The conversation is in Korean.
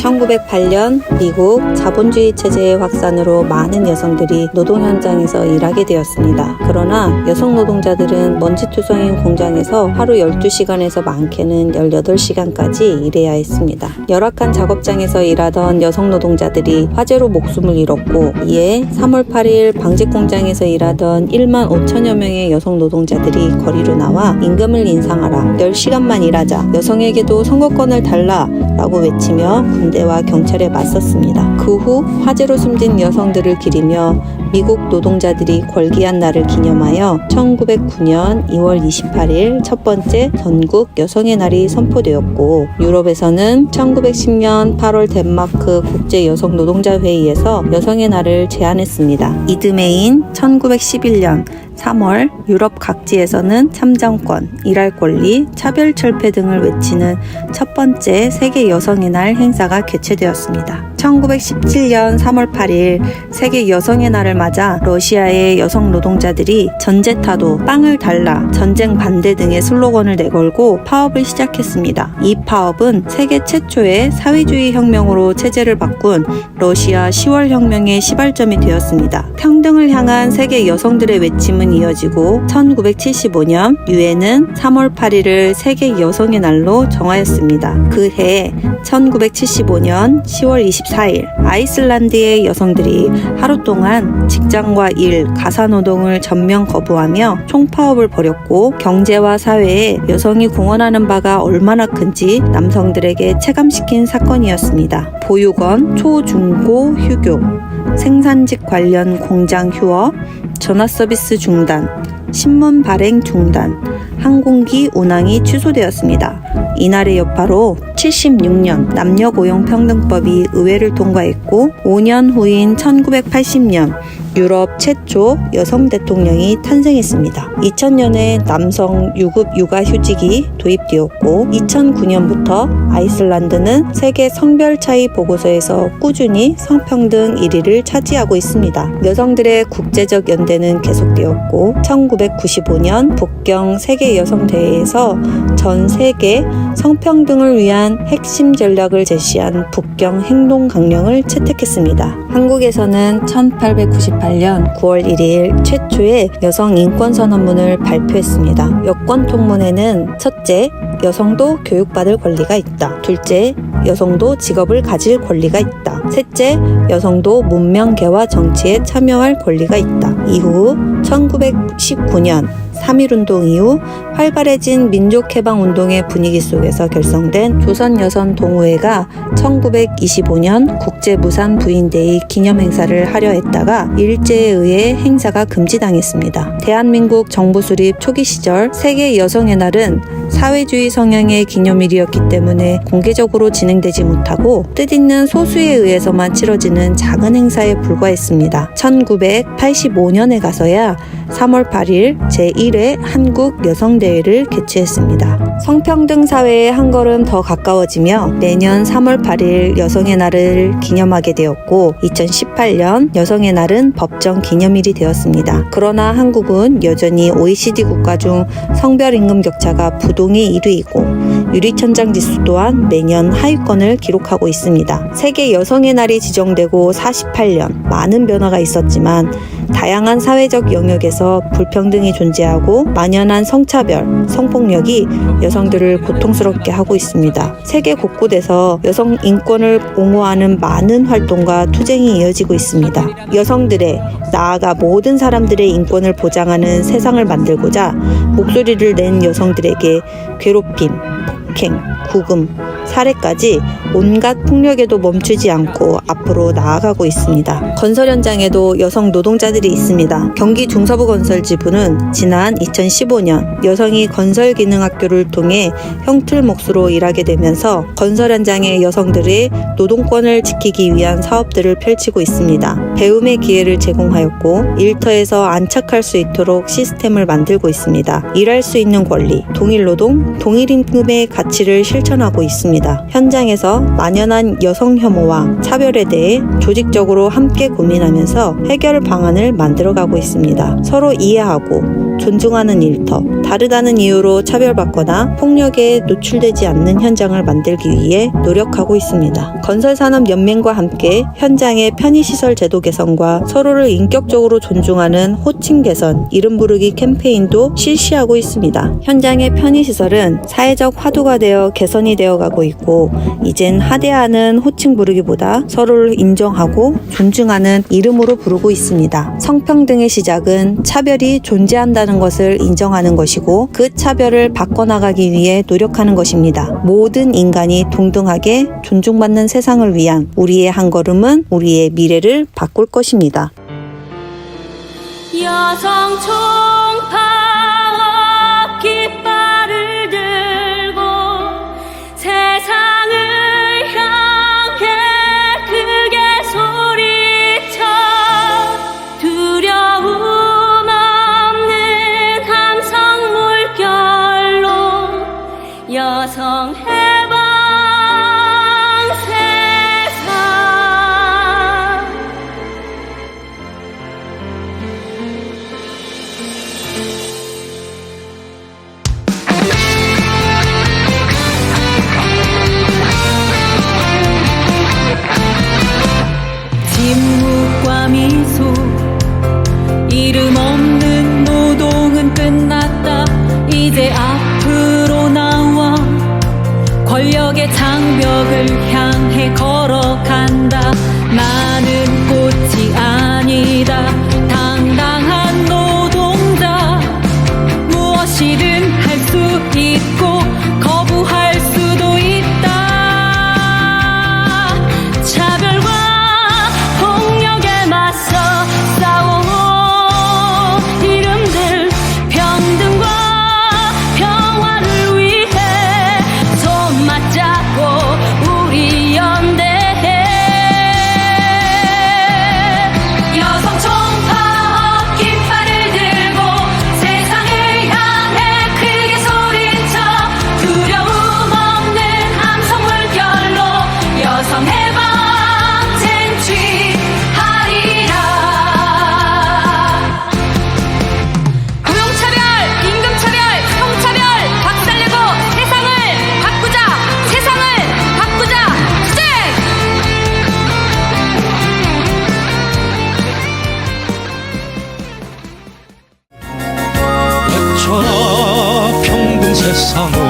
1908년 미국 자본주의 체제의 확산으로 많은 여성들이 노동 현장에서 일하게 되었습니다. 그러나 여성 노동자들은 먼지투성인 공장에서 하루 12시간에서 많게는 18시간까지 일해야 했습니다. 열악한 작업장에서 일하던 여성 노동자들이 화재로 목숨을 잃었고, 이에 3월 8일 방직 공장에서 일하던 1만 5천여 명의 여성 노동자들이 거리로 나와 임금을 인상하라, 10시간만 일하자, 여성에게도 선거권을 달라 라고 외치며 군대와 경찰에 맞섰습니다. 그 후 화재로 숨진 여성들을 기리며 미국 노동자들이 걸기한 날을 기념하여 1909년 2월 28일 첫 번째 전국 여성의 날이 선포되었고, 유럽에서는 1910년 8월 덴마크 국제 여성 노동자 회의에서 여성의 날을 제안했습니다. 이듬해인 1911년 3월 유럽 각지에서는 참정권, 일할 권리, 차별 철폐 등을 외치는 첫 번째 세계 여성의 날 행사가 개최되었습니다. 1917년 3월 8일 세계 여성의 날을 맞아 러시아의 여성 노동자들이 전제타도, 빵을 달라, 전쟁 반대 등의 슬로건을 내걸고 파업을 시작했습니다. 이 파업은 세계 최초의 사회주의 혁명으로 체제를 바꾼 러시아 10월 혁명의 시발점이 되었습니다. 평등을 향한 세계 여성들의 외침은 이어지고 1975년 유엔은 3월 8일을 세계 여성의 날로 정하였습니다. 그해 1975년 10월 24일 아이슬란드의 여성들이 하루 동안 직장과 일, 가사노동을 전면 거부하며 총파업을 벌였고, 경제와 사회에 여성이 공헌하는 바가 얼마나 큰지 남성들에게 체감시킨 사건이었습니다. 보육원, 초, 중, 고 휴교, 생산직 관련 공장 휴업, 전화서비스 중단, 신문 발행 중단, 항공기 운항이 취소되었습니다. 이날의 여파로 76년 남녀고용평등법이 의회를 통과했고, 5년 후인 1980년 유럽 최초 여성 대통령이 탄생했습니다. 2000년에 남성 유급 육아휴직이 도입되었고, 2009년부터 아이슬란드는 세계 성별 차이 보고서에서 꾸준히 성평등 1위를 차지하고 있습니다. 여성들의 국제적 연대는 계속되었고, 1995년 북경 세계 여성 대회에서 전 세계 성평등을 위한 핵심 전략을 제시한 북경 행동 강령을 채택했습니다. 한국에서는 1898년 9월 1일 최초의 여성 인권 선언문을 발표했습니다. 여권 통문에는 첫째, 여성도 교육받을 권리가 있다. 둘째, 여성도 직업을 가질 권리가 있다. 셋째, 여성도 문명계와 정치에 참여할 권리가 있다. 이후 1919년 3.1운동 이후 활발해진 민족해방운동의 분위기 속에서 결성된 조선여성동호회가 1925년 국제무산부인데이 기념행사를 하려 했다가 일제에 의해 행사가 금지당했습니다. 대한민국 정부 수립 초기 시절 세계 여성의 날은 사회주의 성향의 기념일이었기 때문에 공개적으로 진행되지 못하고 뜻있는 소수에 의해서만 치러지는 작은 행사에 불과했습니다. 1985년에 가서야 3월 8일 제1회 한국여성대회를 개최했습니다. 성평등 사회에 한 걸음 더 가까워지며 매년 3월 8일 여성의 날을 기념하게 되었고, 2018년 여성의 날은 법정 기념일이 되었습니다. 그러나 한국은 여전히 OECD 국가 중 성별 임금 격차가 부동의 1위이고 유리천장 지수 또한 매년 하위권을 기록하고 있습니다. 세계 여성의 날이 지정되고 48년 많은 변화가 있었지만 다양한 사회적 영역에서 불평등이 존재하고 만연한 성차별, 성폭력이 여성들을 고통스럽게 하고 있습니다. 세계 곳곳에서 여성 인권을 옹호하는 많은 활동과 투쟁이 이어지고 있습니다. 여성들의, 나아가 모든 사람들의 인권을 보장하는 세상을 만들고자 목소리를 낸 여성들에게 괴롭힘, 폭행, 구금, 살해까지 온갖 폭력에도 멈추지 않고 앞으로 나아가고 있습니다. 건설 현장에도 여성 노동자들이 있습니다. 경기 중서부건설지부는 지난 2015년 여성이 건설기능학교를 통해 형틀 몫으로 일하게 되면서 건설 현장의 여성들의 노동권을 지키기 위한 사업들을 펼치고 있습니다. 배움의 기회를 제공하였고 일터에서 안착할 수 있도록 시스템을 만들고 있습니다. 일할 수 있는 권리, 동일노동, 동일임금의 가치를 실천하고 있습니다. 현장에서 만연한 여성 혐오와 차별에 대해 조직적으로 함께 고민하면서 해결 방안을 만들어가고 있습니다. 서로 이해하고 존중하는 일터, 다르다는 이유로 차별받거나 폭력에 노출되지 않는 현장을 만들기 위해 노력하고 있습니다. 건설산업연맹과 함께 현장의 편의시설 제도 개선과 서로를 인격적으로 존중하는 호칭 개선, 이름 부르기 캠페인도 실시하고 있습니다. 현장의 편의시설은 사회적 화두가 되어 개선이 되어가고 있고, 이젠 하대하는 호칭 부르기보다 서로를 인정하고 존중하는 이름으로 부르고 있습니다. 성평등의 시작은 차별이 존재한다는 것을 인정하는 것이고, 그 차별을 바꿔나가기 위해 노력하는 것입니다. 모든 인간이 동등하게 존중받는 세상을 위한 우리의 한 걸음은 우리의 미래를 바꿀 것입니다. 여성 총파업 깃발을 들고 세상을 향해 크게 소리쳐 두려움 없는 함성 물결로 여성 해방 세상. 침묵과 미소, 이름 없는 노동은 끝났다. 이제 앞으로 나와 권력의 장벽을 향해 걸어간다. 나는 꽃이 아니다. 당당한 노동자, 무엇이든 할 수 있고 거부할 수도 있다. 차별과 폭력에 맞서 싸워 이름들 평등과 평화를 위해 손 맞잡고 우리 연대해. 여성 총파업 깃발을 들고 세상을 향해 크게 소리쳐 두려움 없는 함성 물결로 여성 해방 쟁취하리라. 고용차별, 임금차별, 성차별 박살내고 세상을 바꾸자. 세상을 바꾸자. 투쟁! 어쩌나 평등 세상을